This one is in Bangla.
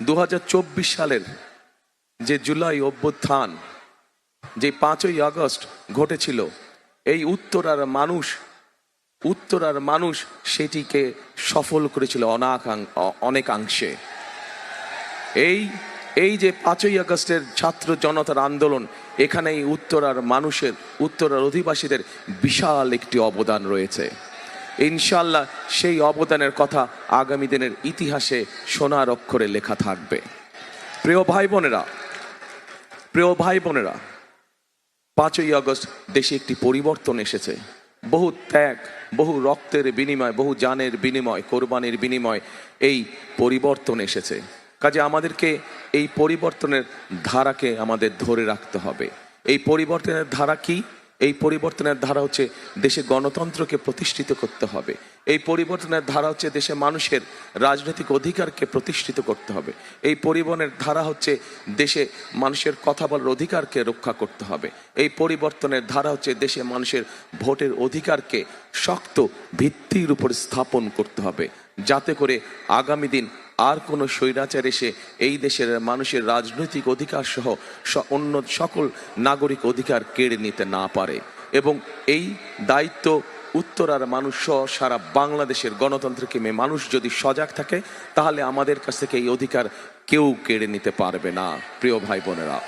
2024 সালের যে জুলাই অভ্যুত্থান, যে 5ই আগস্ট ঘটেছিল, এই উত্তরার মানুষ সেটিকে সফল করেছিল অনেকাংশে। এই যে 5ই আগস্টের ছাত্র জনতার আন্দোলন, এখানে এই উত্তরার অধিবাসীদের বিশাল একটি অবদান রয়েছে। ইনশাআল্লাহ সেই অবদানের কথা আগামী দিনের ইতিহাসে সোনার অক্ষরে লেখা থাকবে। প্রিয় ভাই বোনেরা, 5ই আগস্ট দেশে একটি পরিবর্তন এসেছে। বহু ত্যাগ, বহু রক্তের বিনিময়, বহু জানের বিনিময়, কোরবানির বিনিময় এই পরিবর্তন এসেছে। কাজে আমাদেরকে এই পরিবর্তনের ধারাকে আমাদের ধরে রাখতে হবে। এই পরিবর্তনের ধারা কি? এই পরিবর্তনের ধারা হচ্ছে দেশে গণতন্ত্রকে প্রতিষ্ঠিত করতে হবে। এই পরিবর্তনের ধারা হচ্ছে দেশে মানুষের রাজনৈতিক অধিকারকে প্রতিষ্ঠিত করতে হবে। এই পরিবর্তনের ধারা হচ্ছে দেশে মানুষের কথা বলার অধিকারকে রক্ষা করতে হবে। এই পরিবর্তনের ধারা হচ্ছে দেশে মানুষের ভোটের অধিকারকে শক্ত ভিত্তির উপর স্থাপন করতে হবে, যাতে করে আগামী দিন আর কোনো স্বৈরাচার এসে এই দেশের মানুষের রাজনৈতিক অধিকার সহ অন্য সকল নাগরিক অধিকার কেড়ে নিতে না পারে। এবং এই দায়িত্ব উত্তরার মানুষ সহ সারা বাংলাদেশের গণতন্ত্রকে মানুষ যদি সজাগ থাকে, তাহলে আমাদের কাছ থেকে এই অধিকার কেউ কেড়ে নিতে পারবে না। প্রিয় ভাই বোনেরা।